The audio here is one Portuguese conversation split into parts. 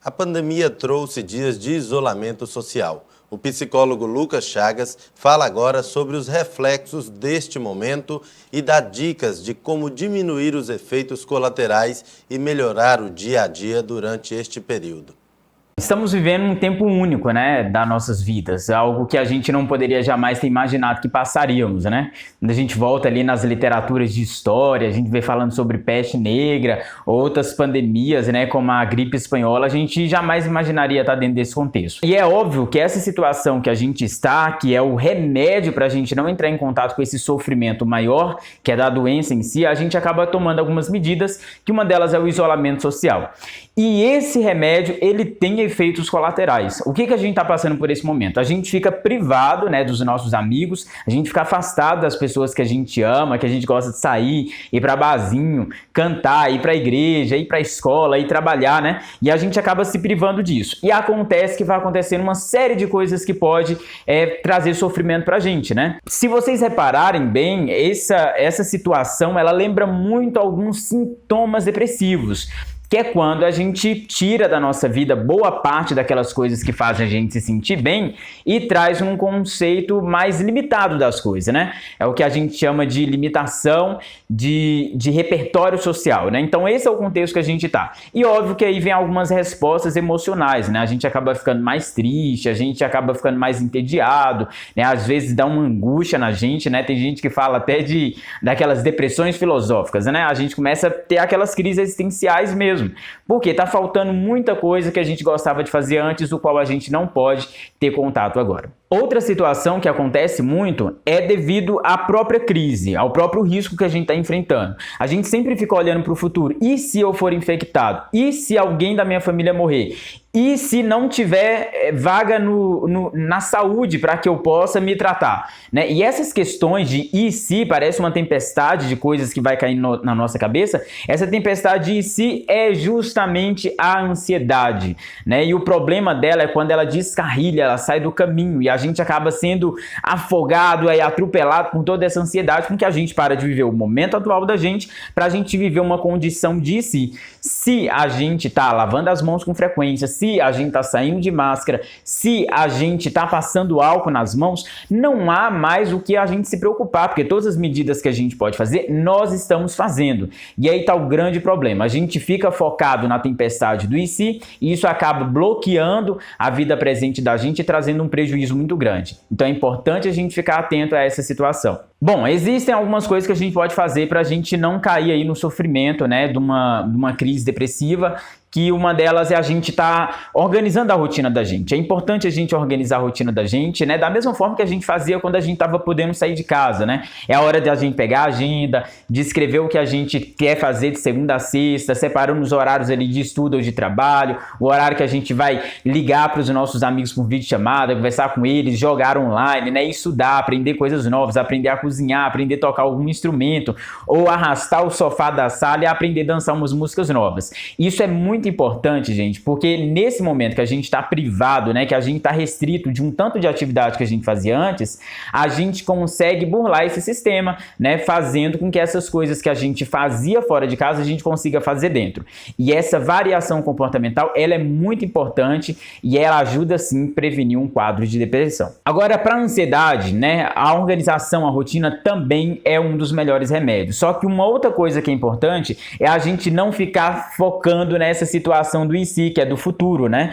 A pandemia trouxe dias de isolamento social. O psicólogo Lucas Chagas fala agora sobre os reflexos deste momento e dá dicas de como diminuir os efeitos colaterais e melhorar o dia a dia durante este período. Estamos vivendo um tempo único, né, das nossas vidas, algo que a gente não poderia jamais ter imaginado que passaríamos, né? Quando a gente volta ali nas literaturas de história, a gente vê falando sobre peste negra, outras pandemias, né, como a gripe espanhola, a gente jamais imaginaria estar dentro desse contexto. E é óbvio que essa situação que a gente está, que é o remédio para a gente não entrar em contato com esse sofrimento maior, que é da doença em si, a gente acaba tomando algumas medidas, que uma delas é o isolamento social. E esse remédio, ele tem efeitos colaterais. O que a gente está passando por esse momento? A gente fica privado, né, dos nossos amigos, a gente fica afastado das pessoas que a gente ama, que a gente gosta de sair, ir para barzinho, cantar, ir para a igreja, ir para a escola, ir trabalhar, né? E a gente acaba se privando disso. E acontece que vai acontecendo uma série de coisas que pode trazer sofrimento para a gente, né? Se vocês repararem bem, essa situação, ela lembra muito alguns sintomas depressivos, que é quando a gente tira da nossa vida boa parte daquelas coisas que fazem a gente se sentir bem e traz um conceito mais limitado das coisas, né? É o que a gente chama de limitação de repertório social, né? Então esse é o contexto que a gente tá. E óbvio que aí vem algumas respostas emocionais, né? A gente acaba ficando mais triste, a gente acaba ficando mais entediado, né? Às vezes dá uma angústia na gente, né? Tem gente que fala até daquelas depressões filosóficas, né? A gente começa a ter aquelas crises existenciais mesmo. Porque está faltando muita coisa que a gente gostava de fazer antes, do qual a gente não pode ter contato agora. Outra situação que acontece muito é devido à própria crise, ao próprio risco que a gente está enfrentando. A gente sempre fica olhando para o futuro. E se eu for infectado? E se alguém da minha família morrer? E se não tiver vaga na saúde para que eu possa me tratar? Né? E essas questões de e se, parece uma tempestade de coisas que vai cair na nossa cabeça. Essa tempestade de e se é justamente a ansiedade. Né? E o problema dela é quando ela descarrilha, ela sai do caminho e a gente acaba sendo afogado, atropelado com toda essa ansiedade, porque a gente para de viver o momento atual da gente para a gente viver uma condição de si. Se a gente está lavando as mãos com frequência, se a gente está saindo de máscara, se a gente está passando álcool nas mãos, não há mais o que a gente se preocupar, porque todas as medidas que a gente pode fazer, nós estamos fazendo. E aí está o grande problema. A gente fica focado na tempestade do e se, e isso acaba bloqueando a vida presente da gente e trazendo um prejuízo muito grande. Então é importante a gente ficar atento a essa situação. Bom, existem algumas coisas que a gente pode fazer para a gente não cair aí no sofrimento, né, de uma crise depressiva, que uma delas é a gente estar organizando a rotina da gente. É importante a gente organizar a rotina da gente, né? Da mesma forma que a gente fazia quando a gente estava podendo sair de casa, né? É a hora de a gente pegar a agenda, de escrever o que a gente quer fazer de segunda a sexta, separando os horários ali de estudo ou de trabalho, o horário que a gente vai ligar para os nossos amigos por videochamada, conversar com eles, jogar online, né? Estudar, aprender coisas novas, aprender a cozinhar, aprender a tocar algum instrumento, ou arrastar o sofá da sala e aprender a dançar umas músicas novas. Isso é muito importante, gente, porque nesse momento que a gente está privado, né, que a gente está restrito de um tanto de atividade que a gente fazia antes, a gente consegue burlar esse sistema, né, fazendo com que essas coisas que a gente fazia fora de casa, a gente consiga fazer dentro. E essa variação comportamental, ela é muito importante e ela ajuda, sim, a prevenir um quadro de depressão. Agora, para a ansiedade, né, a organização, a rotina também é um dos melhores remédios. Só que uma outra coisa que é importante é a gente não ficar focando nessa situação do e se, que é do futuro, né?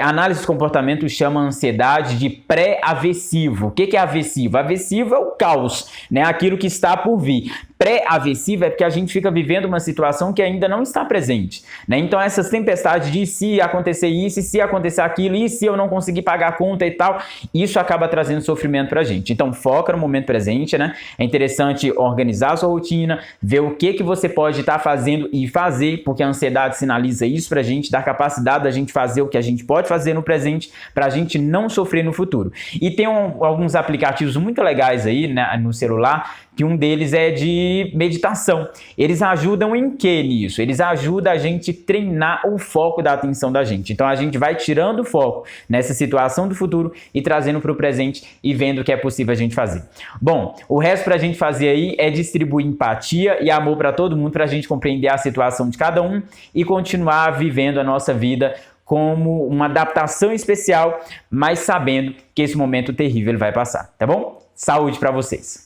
A análise de comportamento chama a ansiedade de pré-aversivo. O que é aversivo? Aversivo é o caos, né? Aquilo que está por vir. Pré-aversivo é porque a gente fica vivendo uma situação que ainda não está presente, né? Então essas tempestades de se acontecer isso, e se acontecer aquilo, e se eu não conseguir pagar a conta e tal, isso acaba trazendo sofrimento pra gente. Então foca no momento presente, né? É interessante organizar a sua rotina, ver o que você pode estar fazendo e fazer, porque a ansiedade sinaliza isso pra gente, dá capacidade da gente fazer o que a gente pode fazer no presente pra gente não sofrer no futuro. E tem alguns aplicativos muito legais aí, né, no celular, que um deles é de meditação. Eles ajudam em que nisso? Eles ajudam a gente treinar o foco da atenção da gente. Então a gente vai tirando o foco nessa situação do futuro e trazendo para o presente e vendo o que é possível a gente fazer. Bom, o resto para a gente fazer aí é distribuir empatia e amor para todo mundo, para a gente compreender a situação de cada um e continuar vivendo a nossa vida como uma adaptação especial, mas sabendo que esse momento terrível ele vai passar, tá bom? Saúde para vocês!